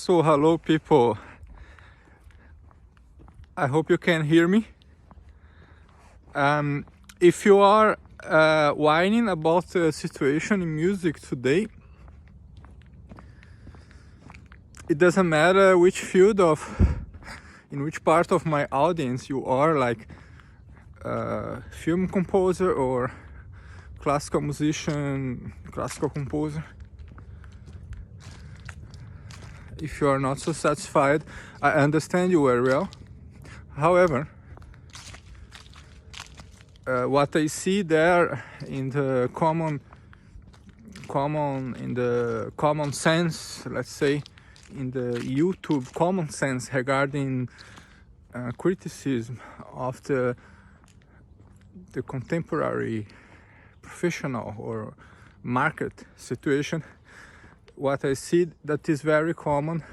So hello people, I hope you can hear me. If you are whining about the situation in music today, it doesn't matter which field of, in which part of my audience you are, like film composer or classical musician, classical composer. If you are not so satisfied, I understand you very well. However, what I see there in the common sense, let's say, in the YouTube common sense regarding criticism of the contemporary professional or market situation, what I see that is very common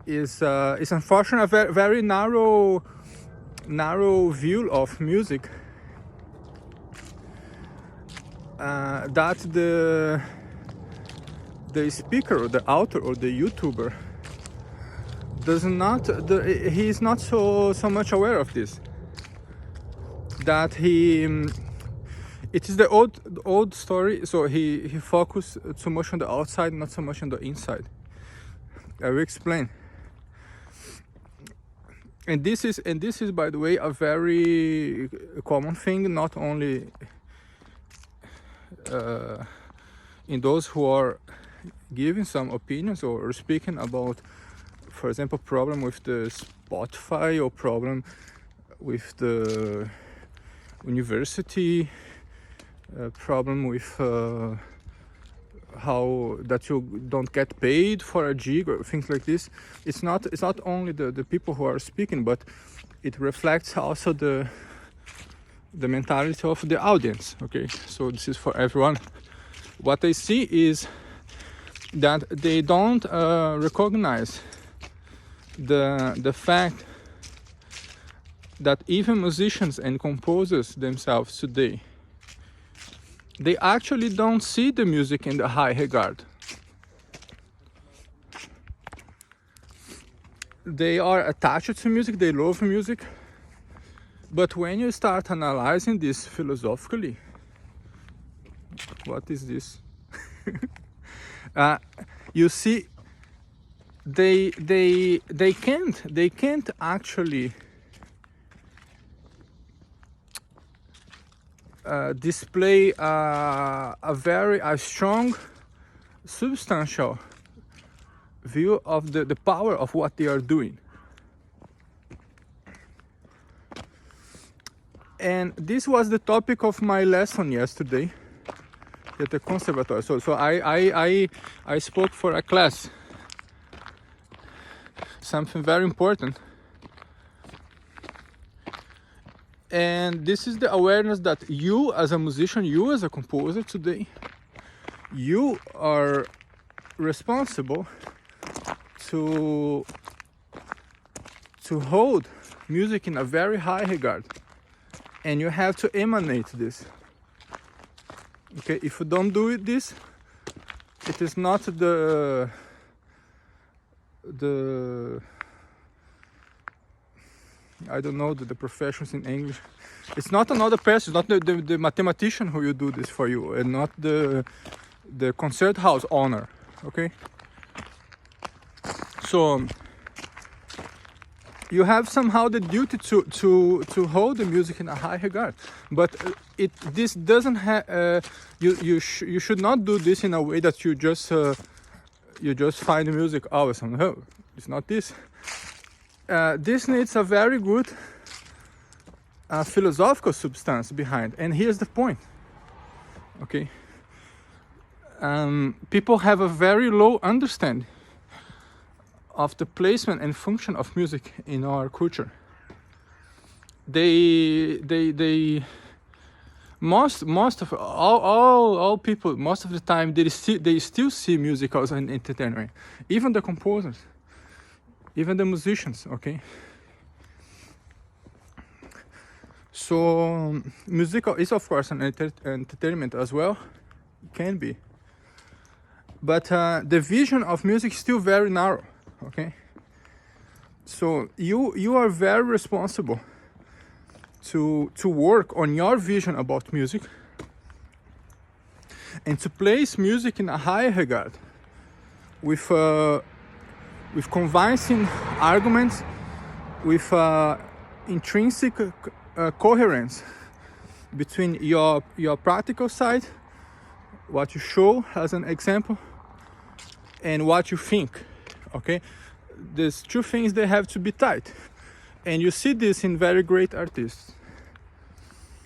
is unfortunately a very narrow view of music, that the speaker or the author or the YouTuber he is not so much aware of this, that it is the old story. So he focused too much on the outside, not so much on the inside. I will explain. And this is by the way a very common thing, not only in those who are giving some opinions or speaking about, for example, problem with the Spotify or problem with the university, problem with how that you don't get paid for a gig or things like this. It's not only the people who are speaking, but it reflects also the mentality of the audience. Okay, so this is for everyone. What I see is that they don't recognize the fact that even musicians and composers themselves today, they actually don't see the music in the high regard. They are attached to music, they love music, but when you start analyzing this philosophically, what is this? You see, they can't actually display a very strong, substantial view of the power of what they are doing. And this was the topic of my lesson yesterday at the conservatory. So I spoke for a class, something very important. And this is the awareness that you as a musician, you as a composer today, you are responsible to hold music in a very high regard, and you have to emanate this. Okay, if you don't do this, it is not the I don't know the professions in English. It's not another person, it's not the mathematician who will do this for you, and not the concert house owner. Okay, so you have somehow the duty to hold the music in a high regard, but this doesn't have. You should not do this in a way that you just find the music awesome. No, it's not this. This needs a very good philosophical substance behind, and here's the point. Okay, people have a very low understanding of the placement and function of music in our culture. Most of all people, most of the time they still see music as an entertainment. Even the composers, even the musicians. Okay, so music is of course an entertainment as well, it can be, but the vision of music is still very narrow. Okay, so you are very responsible to work on your vision about music and to place music in a higher regard with convincing arguments, with intrinsic coherence between your practical side, what you show as an example, and what you think. Okay, these two things, they have to be tight, and you see this in very great artists.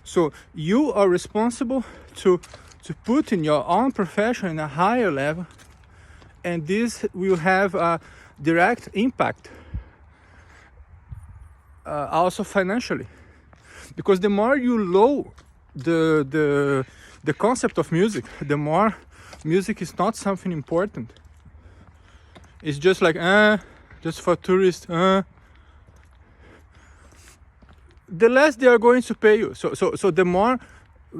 So you are responsible to put in your own profession in a higher level, and this will have a direct impact also financially, because the more you lower the concept of music, the more music is not something important. It's just like just for tourists. The less they are going to pay you. So the more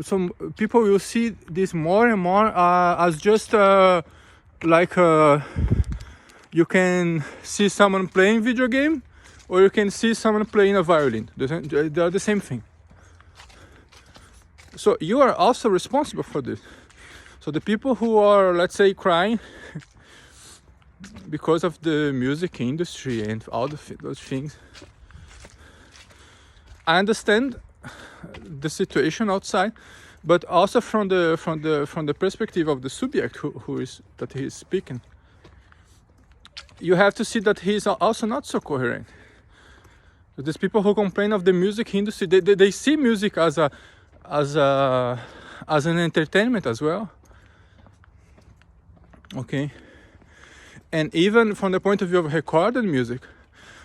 some people will see this more and more as just like you can see someone playing video game, or you can see someone playing a violin. They are the same thing. So you are also responsible for this. So the people who are, let's say, crying because of the music industry and all those things, I understand the situation outside, but also from the perspective of the subject who is speaking, you have to see that he is also not so coherent. There's people who complain of the music industry. They see music as an entertainment as well. Okay, and even from the point of view of recorded music,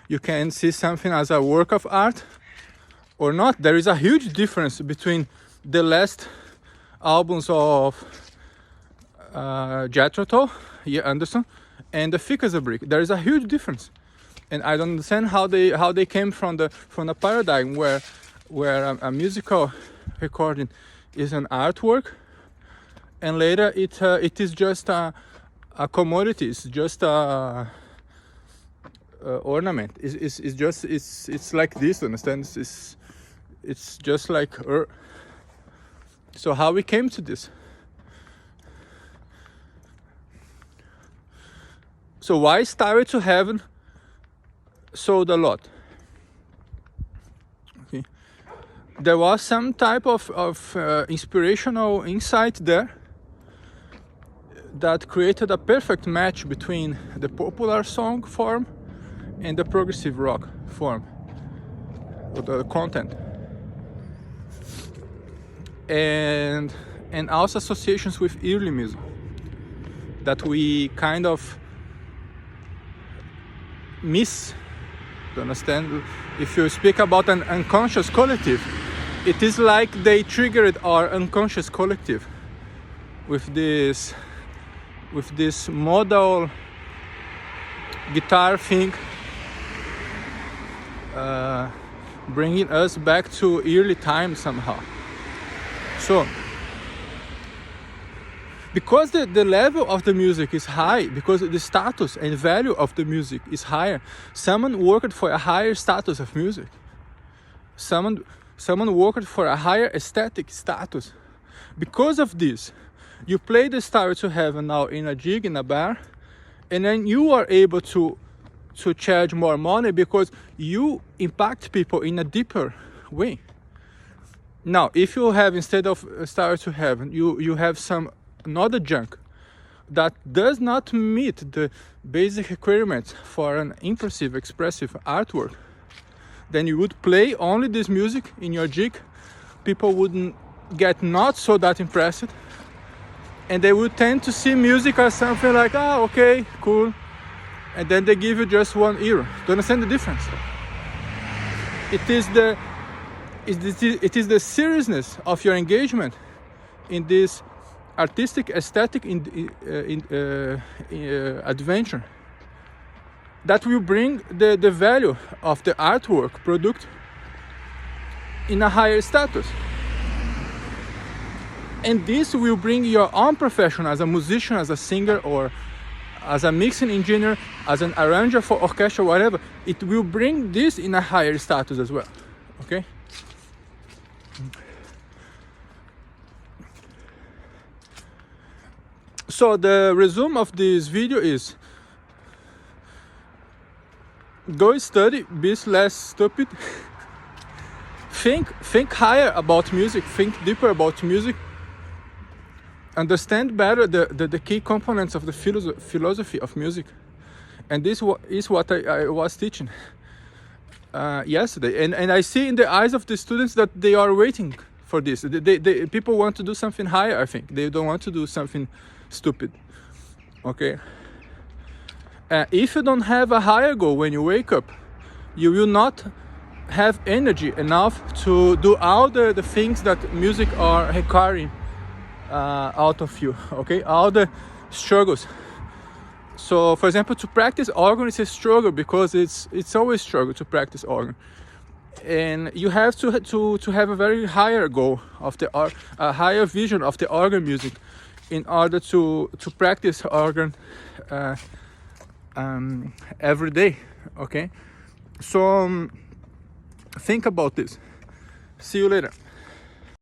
you can see something as a work of art or not. There is a huge difference between the last albums of Jethro Tull, Anderson, and the Thick as a Brick. There is a huge difference, and I don't understand how they came from the paradigm where a musical recording is an artwork, and later it is just a commodity. It's just a ornament. It's like this. Understand? It's just like so how we came to this. So why Stairway to Heaven sold a lot? Okay, there was some type of inspirational insight there that created a perfect match between the popular song form and the progressive rock form, the content, and also associations with early music that we kind of miss. To understand, if you speak about an unconscious collective, it is like they triggered our unconscious collective with this modal guitar thing, bringing us back to early time somehow. So because the level of the music is high, because the status and value of the music is higher, someone worked for a higher status of music. Someone worked for a higher aesthetic status. Because of this, you play the Stairway to Heaven now in a gig, in a bar, and then you are able to charge more money because you impact people in a deeper way. Now, if you have, instead of Stairway to Heaven, you have some another junk that does not meet the basic requirements for an impressive, expressive artwork, then you would play only this music in your jig. People wouldn't get not so that impressed, and they would tend to see music as something like, okay, cool, and then they give you just €1. Do you understand the difference? It is the seriousness of your engagement in this artistic, aesthetic adventure that will bring the value of the artwork product in a higher status. And this will bring your own profession as a musician, as a singer, or as a mixing engineer, as an arranger for orchestra, whatever. It will bring this in a higher status as well. Okay. So the resume of this video is: go study, be less stupid. Think higher about music, think deeper about music, understand better the key components of the philosophy of music. And this is what I was teaching yesterday. And I see in the eyes of the students that they are waiting for this. People want to do something higher, I think. They don't want to do something stupid. Okay? If you don't have a higher goal when you wake up, you will not have energy enough to do all the things that music are requiring out of you. Okay, all the struggles. So for example, to practice organ is a struggle, because it's always struggle to practice organ, and you have to have a very higher goal of a higher vision of the organ music in order to practice organ every day. Okay, so think about this. See you later.